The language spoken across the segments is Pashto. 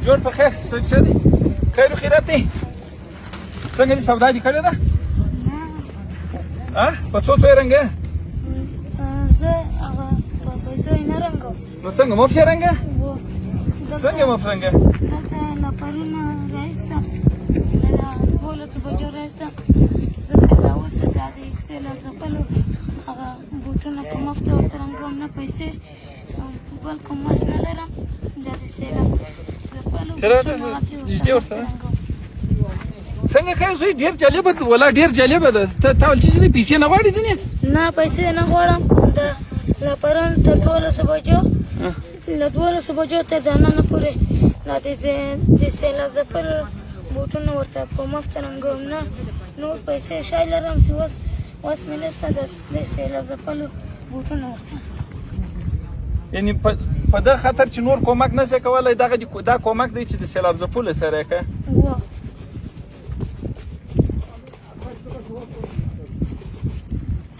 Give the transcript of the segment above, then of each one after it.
جوړ په خیر څه دي خیر و خیرات دی څنګه دي سودا دي کړې ده په څو څو رنګه زه هغه په پیسو یې نه رنګو نو څنګه مفت یې رنګه څنګه مفت رنګه دلته له پرونه راایسته له 12 بجو راایسته ځکه دا اوس دا د سیلاب ځپلو هغه بوټونه په مفت ورته رنګوم نه پیسې بل کوم وس نه لرم دا د سیلاب ځپلو نږدې ورته څنګه کوې زوی ډېر جالبه ده والله ډېر جالبه ده تا ول چې پیسې نه غواړې ځینې نه پیسې نه غواړم له پرون تر 12 بجو له 12 بجو تر د نن پورې دا د سیلاب ځپلو بوټونه ورته په مفت رنګوم نه نور پیسې شای لرم چې اوس مې نشته د سیلاب ځپلو بوټونه ورته یعنې په دغه خاطر چې نور کومک نه شي کولی دا کومک دی چې د سیلاب ځپلو سره یې کوې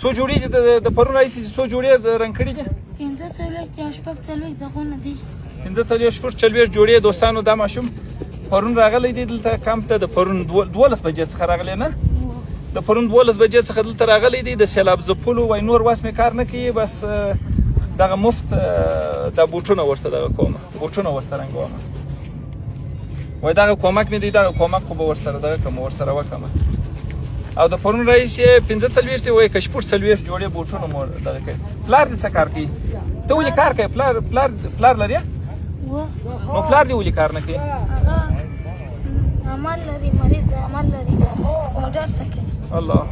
څو جوړې دي د پرون راهیسې چې څو جوړې رنګ کړي دي 15 یا شپږ څلوېښت دغونه دي 15 شپږ څلوېښت جوړې دوستانو دا ماشوم پرون راغلی دی دلته کمپ ته د پرون 12 بجې څخه راغلی نه د پرون 12 بجې څخه دلته راغلی دی د سیلاب ځپلو وایي نور واس مې کار نه کوي بس دغه مفت دا بوټونه ورته دغه کومه بوټونه ورته رنګومه وایي دغه کومک مې دی دغه کومک خو به ورسره دغه کړم ورسره وکړم او د پرون رئیس یې 15 وایي که شپږ 40 جوړې بوټونه مو دغه کوي پلار دې څه کار کوي ته ولې کار کوي پلار لرې نو پلار دې ولې کار نه کوي عمل لري مریض دی عمل لري اورډر څه کوي الله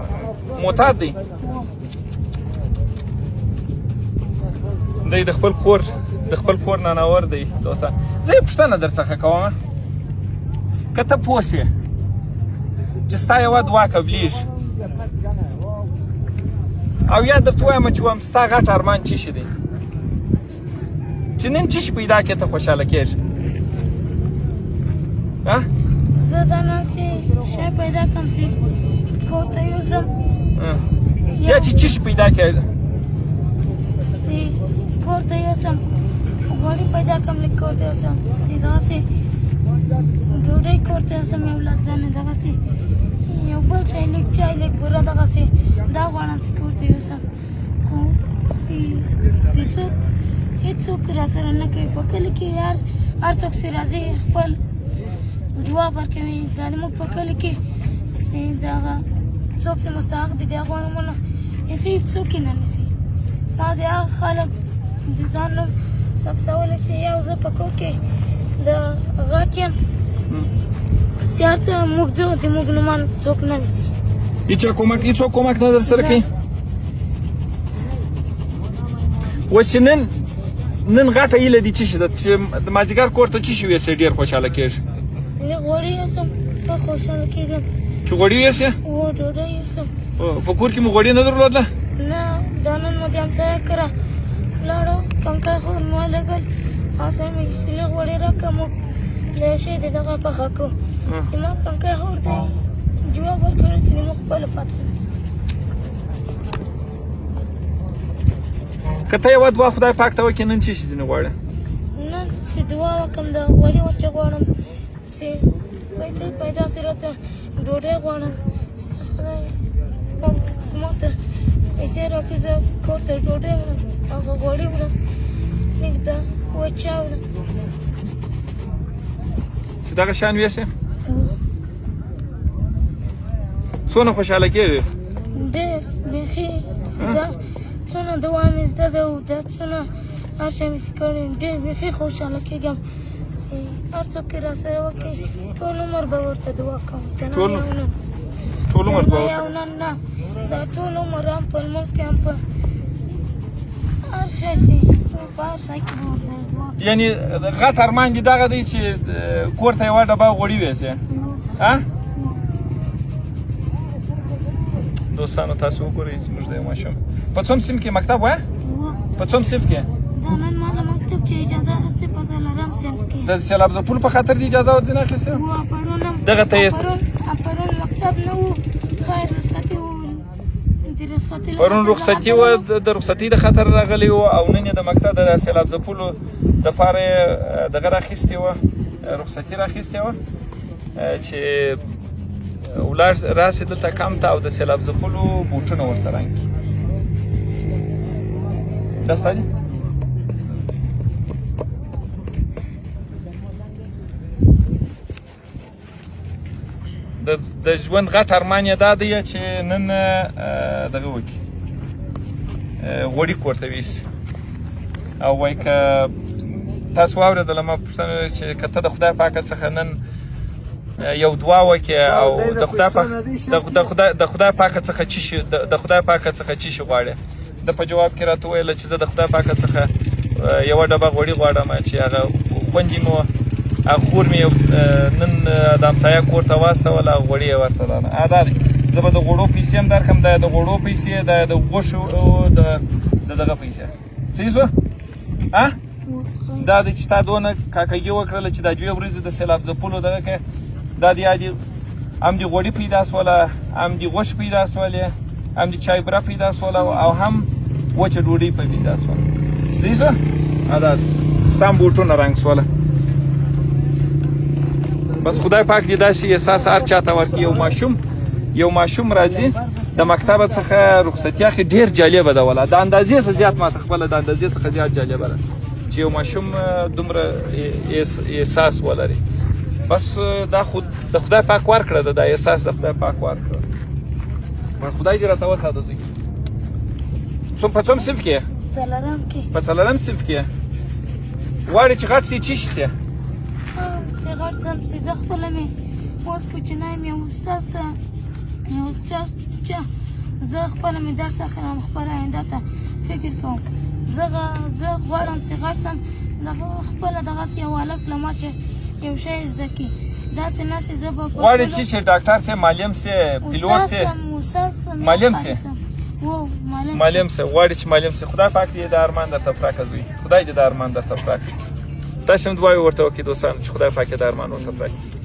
معتاد دی دی د خپل کور نانور دی دوستان زه یې پوښتنه در څخه کوم که ته پوه شې چې ستا یوه دعا قبلیږي او یا درته وایم چې وایم ستا غټ ارمان څه شي دی چې نن څه شي پیدا کړې ته خوشحاله کېږي زه دا نن چې شی پیدا کړم چې کور ته یوسم یا چې څه شي پیدا کړې کور ته یوسم غوړي پیدا کړم لږ کور ته یوسم چې داسې ډوډۍ کور ته یوسم یو لاس دانې دغسې یو بل شی لږ چای لږ بوره دغسې دا غواړم چې کور ته یوسم خو هېڅوک راسره نه کوي په کلي کې هر څوک چې راځي خپل جواب ورکوي دا زموږ په کلي کې چې دغه څوک چې مستحق دي د هغو نومونه هېڅ څوک یې نه نیسي بعضې هغه خلک د ځان نوم ثبتولی چې یو زه په کور کې د غټ یم چې هر څه موږ ځو د موږ نومان څوک نه نیسي هېڅوک کومک نه در سره کوي و چې نن غټه هیله دي څه شي ده چې د مازدیګر کور ته څه شي ویسې ډېر خوشحاله کېږي لږ غوړي یوسم ښه خوشحاله کېږم چې غوړي ویسې ډوډۍ یوسم په کور کې مو غوړي نه درلودله نه دا نن مو د همسایه کره ولاړو کنکای خور مو ولګل هسې مې چې لږ غوړي راکړه موږ له یو شی د دغه پخه کړو زما کنکای خور دی جواب ورکړی چې زموږ خپله پته ده که ته یوه دعا خدای پاک ته وکړې نن څه شي ځینې غواړې نن چې دعا وکړم د غوړي ورته غواړم چې پیسې پیدا شي راته ډوډۍ غواړم چې خدای ما ته پیسې راکړي زه کور ته ډوډۍ وړم هغه غوړي وړم نږدې وچه وړم چې دغه شیان ویسې څونه خوشحاله کېږې ډېر بیخي څونه دعا مې زده ده او دا څونه هر شی مې چې کړی ډېر بیخي خوشحاله کېږم چې هر څوک یې راسره وکړي ټول عمر به ورته دعا کوم ټول عمر به یو نن نه دا ټول عمر هم په لمونځ کې هم په هر شی چې په هر شی کې به ورسره دعا کوم یعنې غټ ارمان دې دغه دی چې کور ته یوه ډبه غوړي ویسې دوستانو تاسو وګورئ زموږ د ماشوم په څوم صنف کې مکتب وایه په څوم صنف کې دا نن ما له مکتب چې اجازه اخیستې په څلورم صنف کې د سیلاب ځپلو په خاطر دې اجازه ورځینې اخیستې دغه ته یې پرون مکتب نه و خیر رخصتي و د رخصتي پرون رخصتي وه د رخصتي د خاطر راغلی و او نن یې د مکتب د سیلاب ځپلو دپاره یې دغه راخیستې وه رخصتي راخیستې وه چې ولاړ راسې دلته کمپ ته او د سیلاب ځپلو بوټونه ورته رنګ کړي. دا ستا دي؟ د ژوند غټ ارمان یې دا دی چې نن دغه وکړي غوړي ورته ویسي او وایي که تاسو واورېدله ما پوښتنه چې که ته د خدای پاکه څخه نن یو دعا وکړې او د خدای پاکه څخه څه شي د خدای پاکه څخه څه شي غواړې. د په جواب کې راته وویله چې زه د خدای پاکه څخه یوه ډبه غوړي غواړم چې هغه خوندي مو خور مې نن د همسایه کور ته واستوله او غوړي یې ورته دا دی. زه به د غوړو پیسې هم درکړم، دا د غوړو پیسې، دا د غوښو د دغه پیسې. صحیح شوه؟ دا دی چې تا دونه کاکګي وکړله چې دا 2 ورځې د سیلاب ځپلو دغه کې دا دی هم د غوړي پیدا سوله، هم د غوښ پیدا سولې، هم د چای بره پیدا سوله او هم وچه ډوډۍ پیدا سوله. صحیح شوه؟ دا ستا هم بوټونه رنګ سوله. بس خدای پاک دې داسې احساس هر چاته ورکړي. یو ماشوم راځي د مکتبه څخه رخصتي اخلي، ډېر جالبه ده والله، د اندازې څخه زیات ماته خپله د اندازې څخه زیات جالبه ده چې یو ماشوم دومره احساس ولري. بس دا خود د خدای پاک ورکړه ده، دا احساس د خدای پاک ورکړه. بس خدای دې راته وساته. په څوم صنف کې یې؟ په څلورم صنف کې یې؟ غواړې چې غټ سې چی شي سې؟ چې غټ سم چې زه خپله مې اوس کوچنی یم، یو استاد ته زه خپله مې درس اخلم، خپله آینده ته فکر کوم. زه غواړم چې غټ سم خپله دغسې یو هلک له ما چې یو شی زده کړي، داسې نه چې زه به غواړې چې ډاکټر سې، معلم سې، پیلوټ سې، معلم سې، معلم سې غواړې چې معلم سې. خدای پاک دې د ارمان درته پوره کړي زوی، خدای دې د ارمان درته پوره کړي. تاسې هم دعاوې ورته وکړئ دوستانو چې خدای پاک یې د ارمان ورته پوره کړي.